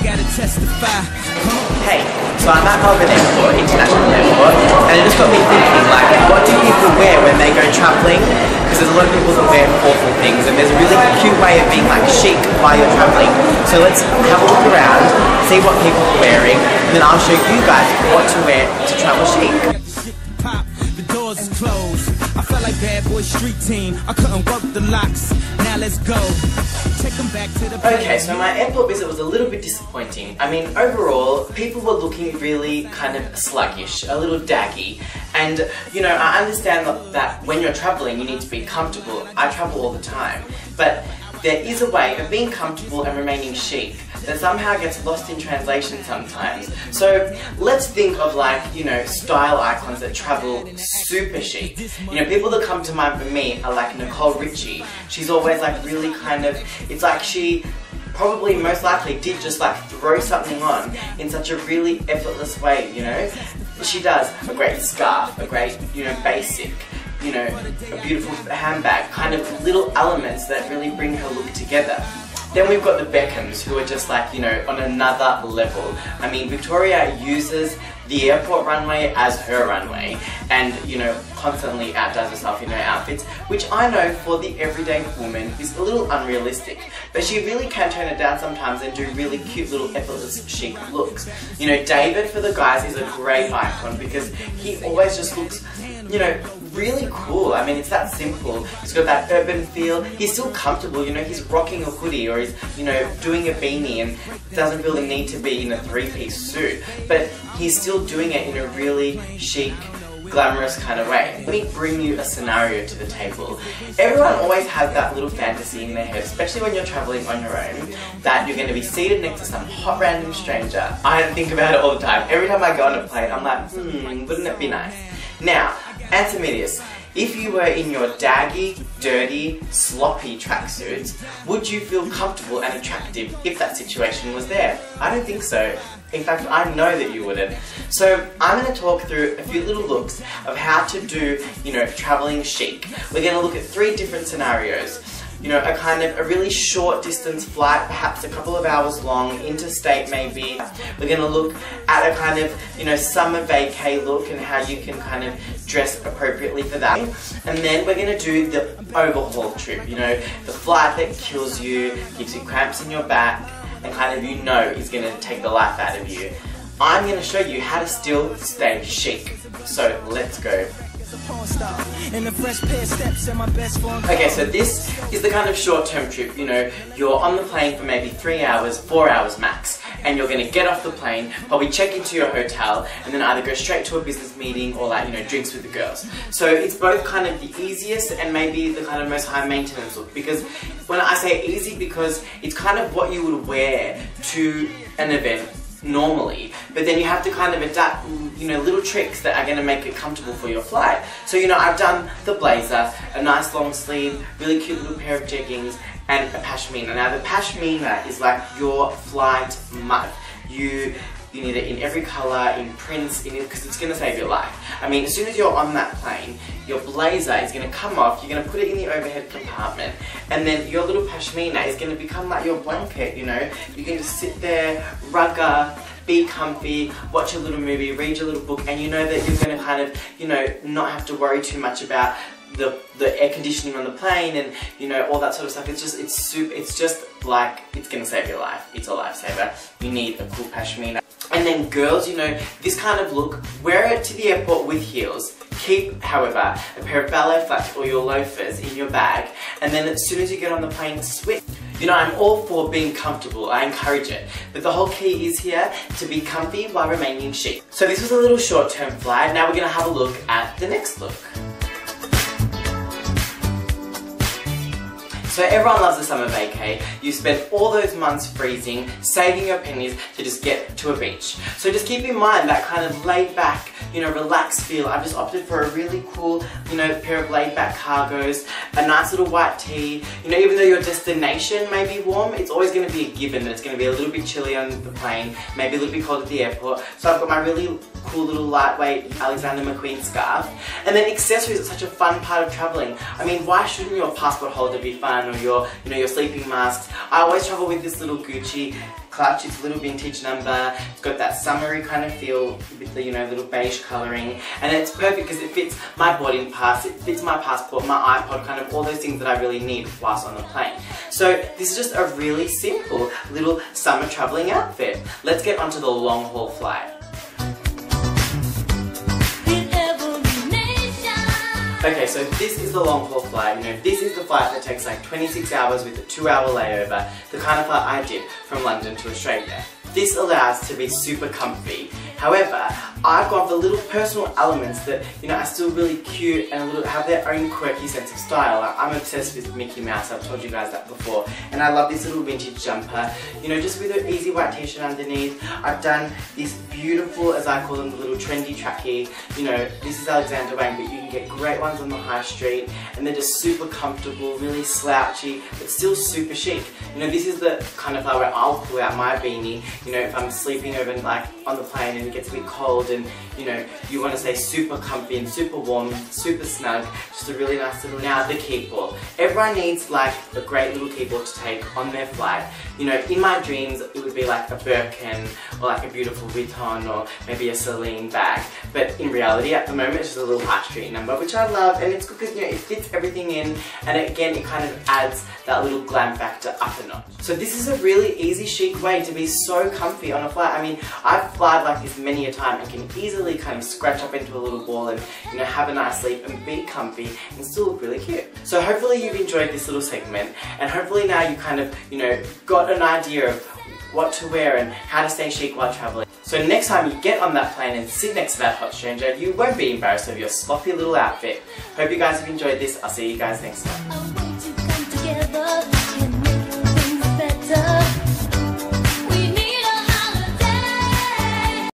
Hey, so I'm at Melbourne Airport, International Airport, and it just got me thinking, like, what do people wear when they go travelling? Because there's a lot of people that wear awful things, and there's a really cute way of being, like, chic while you're travelling. So let's have a look around, see what people are wearing, and then I'll show you guys what to wear to travel chic. The doors is closed. I felt like bad boy street team. I couldn't work the locks. Now let's go. Take them back to the Okay, so my airport visit was a little bit disappointing. I mean, overall, people were looking really kind of sluggish, a little daggy. And, you know, I understand that when you're traveling, you need to be comfortable. I travel all the time. But there is a way of being comfortable and remaining chic that somehow gets lost in translation sometimes. So let's think of, like, you know, style icons that travel super chic. You know, people that come to mind for me are like Nicole Richie. She's always like really kind of, it's like she probably most likely did just like throw something on in such a really effortless way, you know? She does a great scarf, a great, you know, basic, you know, a beautiful handbag, kind of little elements that really bring her look together. Then we've got the Beckhams, who are just like, you know, on another level. I mean, Victoria uses the airport runway as her runway and, you know, constantly outdoes herself in her outfits, which I know for the everyday woman is a little unrealistic, but she really can tone it down sometimes and do really cute little effortless chic looks. You know, David for the guys is a great icon because he always just looks, you know, really cool. I mean, it's that simple. He's got that urban feel. He's still comfortable, you know, he's rocking a hoodie or he's, you know, doing a beanie and doesn't really need to be in a three-piece suit, but he's still doing it in a really chic, glamorous kind of way. Let me bring you a scenario to the table. Everyone always has that little fantasy in their head, especially when you're traveling on your own, that you're going to be seated next to some hot random stranger. I think about it all the time. Every time I go on a plane, I'm like, wouldn't it be nice? Now, answer me this. If you were in your daggy, dirty, sloppy tracksuits, would you feel comfortable and attractive if that situation was there? I don't think so. In fact, I know that you wouldn't. So I'm going to talk through a few little looks of how to do, you know, traveling chic. We're going to look at 3 different scenarios. You know, a kind of a really short distance flight, perhaps a couple of hours long, interstate maybe. We're going to look at a kind of, you know, summer vacay look and how you can kind of dress appropriately for that. And then we're going to do the overhaul trip, you know, the flight that kills you, gives you cramps in your back, and kind of, you know, is going to take the life out of you. I'm going to show you how to still stay chic. So let's go. Okay, so this is the kind of short-term trip, you know, you're on the plane for maybe 3 hours, 4 hours max, and you're going to get off the plane, probably check into your hotel, and then either go straight to a business meeting or, like, you know, drinks with the girls. So it's both kind of the easiest and maybe the kind of most high maintenance look, because when I say easy, because it's kind of what you would wear to an event normally, but then you have to kind of adapt, you know, little tricks that are going to make it comfortable for your flight. So, you know, I've done the blazer, a nice long sleeve, really cute little pair of jeggings, and a pashmina. Now, the pashmina is like your flight mud. You need it in every colour, in prints, because it's going to save your life. I mean, as soon as you're on that plane, your blazer is going to come off, you're going to put it in the overhead compartment, and then your little pashmina is going to become like your blanket, you know? You can just sit there, rugger, be comfy, watch a little movie, read your little book, and you know that you're going to kind of, you know, not have to worry too much about the air conditioning on the plane and, you know, all that sort of stuff. It's just like, it's gonna save your life. It's a lifesaver. You need a cool pashmina. And then girls, you know, this kind of look, wear it to the airport with heels. Keep, however, a pair of ballet flats or your loafers in your bag, and then as soon as you get on the plane, switch. You know, I'm all for being comfortable, I encourage it, but the whole key is here to be comfy while remaining chic. So this was a little short-term flight. Now we're gonna have a look at the next look. So everyone loves the summer vacay. You spend all those months freezing, saving your pennies to just get to a beach. So just keep in mind that kind of laid back, you know, relaxed feel. I've just opted for a really cool, you know, pair of laid back cargos, a nice little white tee. You know, even though your destination may be warm, it's always going to be a given that it's going to be a little bit chilly on the plane, maybe a little bit cold at the airport. So I've got my really cool little lightweight Alexander McQueen scarf. And then accessories are such a fun part of traveling. I mean, why shouldn't your passport holder be fun? cardigan or your, your sleeping masks. I always travel with this little Gucci clutch. It's a little vintage number. It's got that summery kind of feel with the, little beige colouring, and it's perfect because it fits my boarding pass, it fits my passport, my iPod, kind of all those things that I really need whilst on the plane. So this is just a really simple little summer travelling outfit. Let's get onto the long haul flight. Okay, so this is the long haul flight. This is the flight that takes like 26 hours with a 2-hour layover, the kind of flight I did from London to Australia. This allows to be super comfy. However, I've got the little personal elements that, are still really cute and have their own quirky sense of style. I'm obsessed with Mickey Mouse, I've told you guys that before. And I love this little vintage jumper, just with an easy white t-shirt underneath. I've done this beautiful, as I call them, the little trendy trackie. This is Alexander Wang, but you can get great ones on the high street. And they're just super comfortable, really slouchy, but still super chic. This is the kind of flight where I'll pull out my beanie, if I'm sleeping over like on the plane and it gets a bit cold and you want to stay super comfy and super warm, super snug, just a really nice little. Now the keyboard. Everyone needs like a great little keyboard to take on their flight. In my dreams it would be like a Birkin or like a beautiful Vuitton or maybe a Celine bag, but in reality at the moment it's just a little high street number, which I love, and it's good because it fits everything in, and again it kind of adds that little glam factor up a notch. So this is a really easy, chic way to be so comfy on a flight. I mean, I've flown like this many a time and can easily kind of scratch up into a little ball and have a nice sleep and be comfy and still look really cute. So hopefully you've enjoyed this little segment, and hopefully now you kind of got an idea of what to wear and how to stay chic while traveling. So next time you get on that plane and sit next to that hot stranger, you won't be embarrassed of your sloppy little outfit. Hope you guys have enjoyed this. I'll see you guys next time.